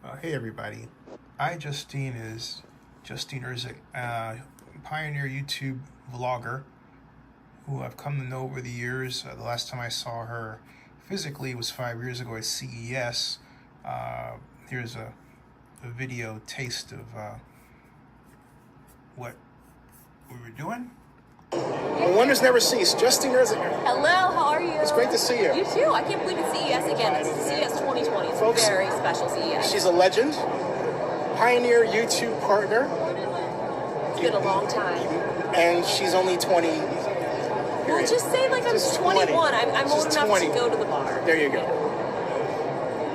Hey everybody, iJustine is Justine Erzik, pioneer YouTube vlogger who I've come to know over the years. The last time I saw her physically was 5 years ago at CES. Here's a video taste of what we were doing. The wonders never cease. Justine Erzik. Hello, how are you? It's great to see you. You too. I can't believe it's CES again. It's CES 2020. It's Folks, a very special CES. She's a legend, pioneer YouTube partner, It's been a long time. and she's only 20. Well, just say like I'm Just 21. 20. I'm old Just enough 20. to go to the bar. There you go.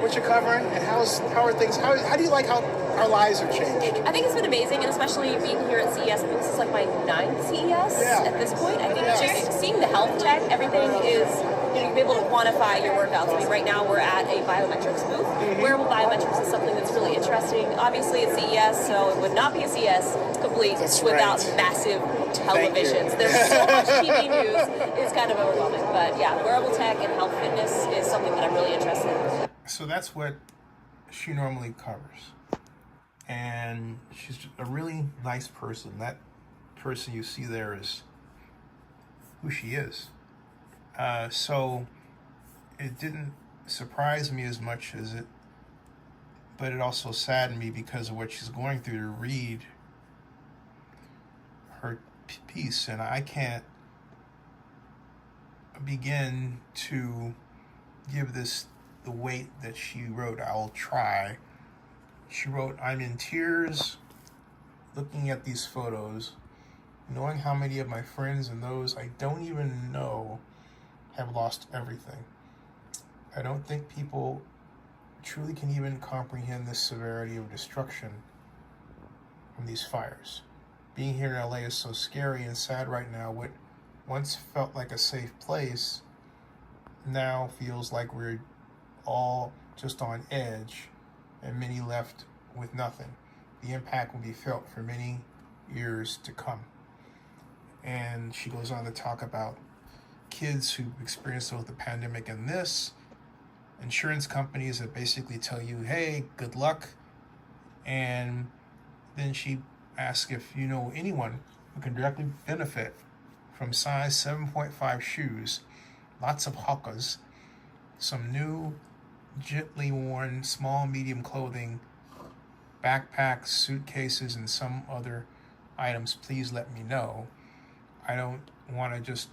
What you covering, and how are things? How do you like how our lives have changed? I think it's been amazing, and especially being here at CES. I think this is like my 9th CES at this point. I think just seeing the health tech, everything is, you can be able to quantify your workouts. I mean, right now we're at a biometrics booth. Wearable biometrics is something that's really interesting. Obviously, it's CES, so it would not be a CES complete without massive televisions. There's so much TV news, it's kind of overwhelming. But yeah, wearable tech and health fitness is something that I'm really interested in. So that's what she normally covers. And she's a really nice person. That person you see there is who she is. So it didn't surprise me as much as but it also saddened me because of what she's going through to read her piece. And I can't begin to give this the weight that she wrote. I'll try. She wrote, "I'm in tears looking at these photos, knowing how many of my friends and those I don't even know have lost everything. I don't think people truly can even comprehend the severity of destruction from these fires. Being here in LA is so scary and sad right now. What once felt like a safe place now feels like we're all just on edge, and many left with nothing. The impact will be felt for many years to come." And she goes on to talk about kids who experienced both the pandemic and this, insurance companies that basically tell you, hey, good luck. And then she asks if you know anyone who can directly benefit from size 7.5 shoes, lots of hokas, some new gently worn small medium clothing, backpacks, suitcases, and some other items. Please let me know. I don't want to just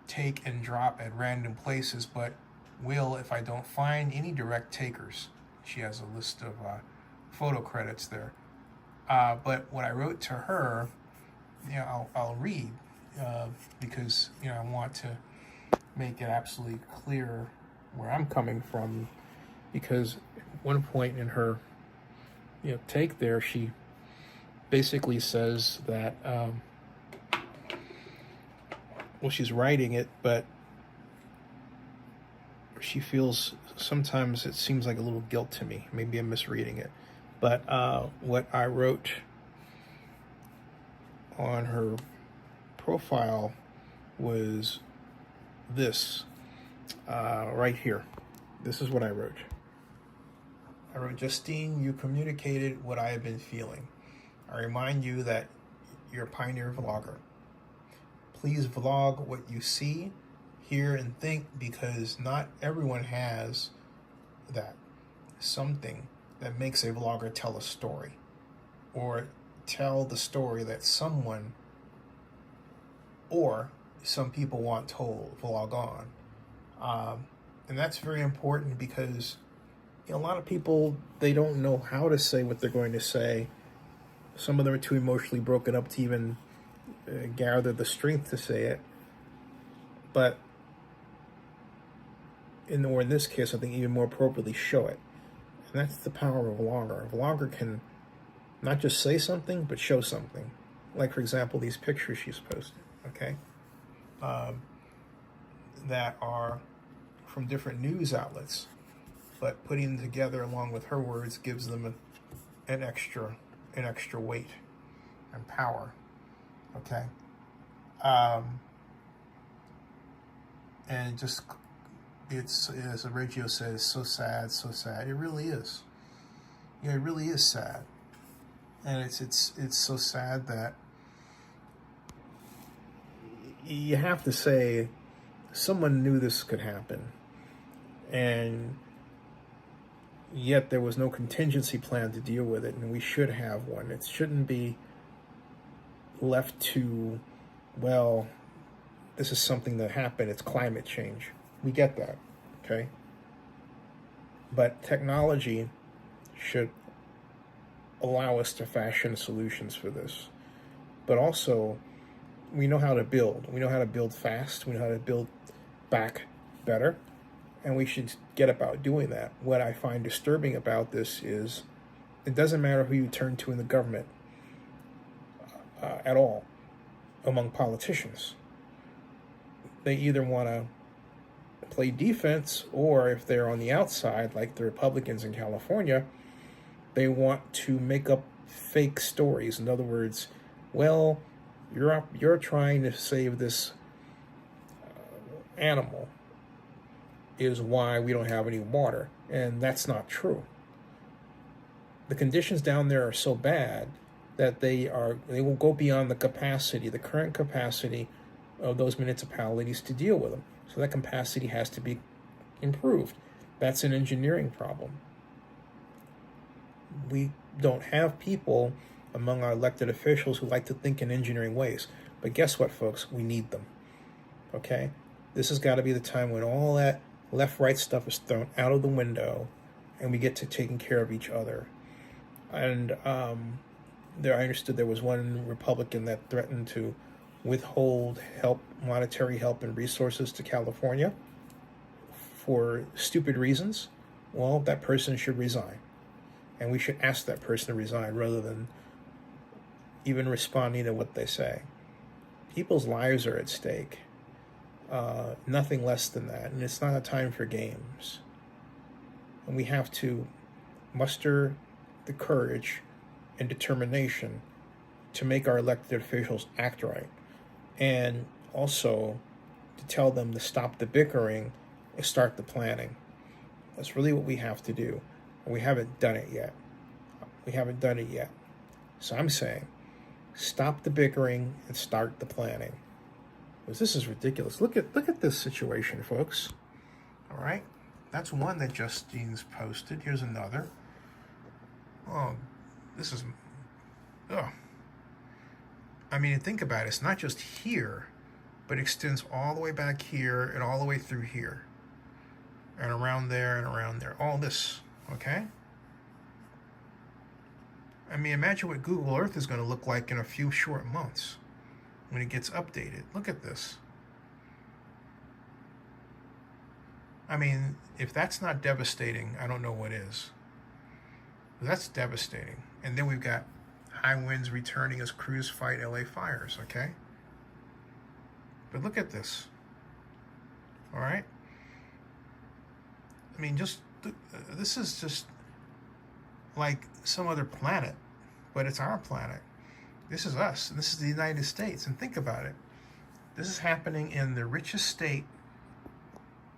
take and drop at random places, but will if I don't find any direct takers. She has a list of photo credits there. But what I wrote to her, I'll read because I want to make it absolutely clear where I'm coming from, because at one point in her take there, she basically says that she's writing it, but she feels sometimes it seems like a little guilt to me. Maybe I'm misreading it, but what I wrote on her profile was this right here. This is what I wrote. I wrote, "Justine, you communicated what I have been feeling. I remind you that you're a pioneer vlogger. Please vlog what you see, hear, and think, because not everyone has that. Something that makes a vlogger tell a story, or tell the story that someone or some people want told. Vlog on." And that's very important because a lot of people, they don't know how to say what they're going to say. Some of them are too emotionally broken up to even gather the strength to say it. But in this case, I think even more appropriately, show it. And that's the power of a vlogger. A vlogger can not just say something, but show something. Like, for example, these pictures she's posted, okay? That are from different news outlets, but putting them together along with her words gives them an extra weight and power, okay? And it's, as Reggio says, so sad, so sad. It really is. Yeah, it really is sad. And it's so sad that you have to say someone knew this could happen, and yet there was no contingency plan to deal with it, and we should have one. It shouldn't be left to, well, this is something that happened, it's climate change. We get that, okay? But technology should allow us to fashion solutions for this. But also, we know how to build. We know how to build fast. We know how to build back better. And we should get about doing that. What I find disturbing about this is it doesn't matter who you turn to in the government at all among politicians. They either want to play defense, or if they're on the outside, like the Republicans in California, they want to make up fake stories. In other words, well, you're trying to save this animal is why we don't have any water. And that's not true. The conditions down there are so bad that they will go beyond the current capacity of those municipalities to deal with them. So that capacity has to be improved. That's an engineering problem. We don't have people among our elected officials who like to think in engineering ways. But guess what, folks? We need them. Okay? This has got to be the time when all that left-right stuff is thrown out of the window and we get to taking care of each other. And I understood there was one Republican that threatened to withhold monetary help and resources to California for stupid reasons. Well, that person should resign. And we should ask that person to resign rather than even responding to what they say. People's lives are at stake. Nothing less than that. And it's not a time for games. And we have to muster the courage and determination to make our elected officials act right. And also to tell them to stop the bickering and start the planning. That's really what we have to do. And we haven't done it yet. So I'm saying, stop the bickering and start the planning. Because this is ridiculous. Look at this situation, folks. All right? That's one that iJustine's posted. Here's another. Oh, this is... Oh. I mean, think about it. It's not just here, but extends all the way back here and all the way through here. And around there and around there. All this, okay? I mean, imagine what Google Earth is going to look like in a few short months when it gets updated. Look at this. I mean, if that's not devastating, I don't know what is. That's devastating. And then we've got high winds returning as crews fight LA fires, okay? But look at this. All right? I mean, this is just like some other planet, but it's our planet. This is us, and this is the United States. And think about it. This is happening in the richest state,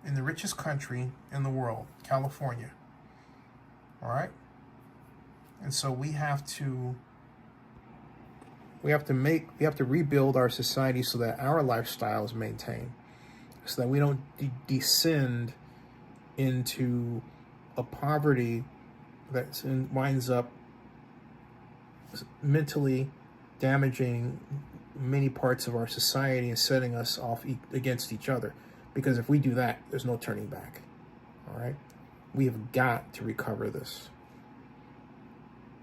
in the richest country in the world, California. All right? And so we have to rebuild our society so that our lifestyle is maintained, so that we don't descend into a poverty that winds up mentally damaging many parts of our society and setting us off against each other. Because if we do that, there's no turning back. All right? We have got to recover this.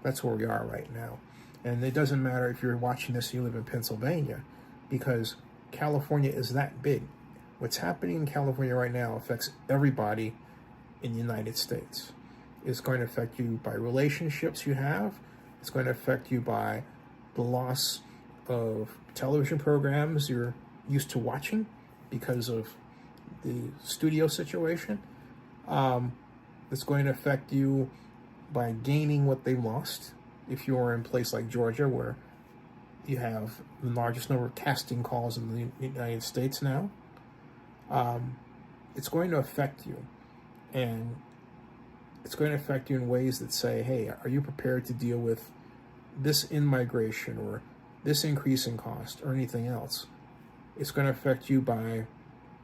That's where we are right now. And it doesn't matter if you're watching this and you live in Pennsylvania, because California is that big. What's happening in California right now affects everybody in the United States. It's going to affect you by relationships you have. It's going to affect you by the loss of television programs you're used to watching because of the studio situation. It's going to affect you by gaining what they lost. If you're in a place like Georgia, where you have the largest number of casting calls in the United States now, it's going to affect you. And It's going to affect you in ways that say, hey, are you prepared to deal with this in-migration or this increase in cost or anything else? It's going to affect you by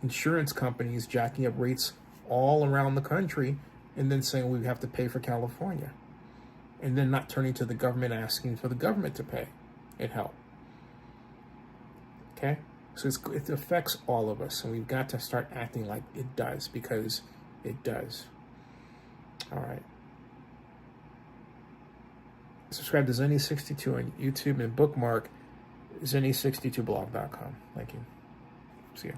insurance companies jacking up rates all around the country and then saying we have to pay for California, and then not turning to the government asking for the government to pay and help. Okay? So it affects all of us, and we've got to start acting like it does, because it does. All right. Subscribe to Zenny62 on YouTube and bookmark Zenny62blog.com. Thank you. See you.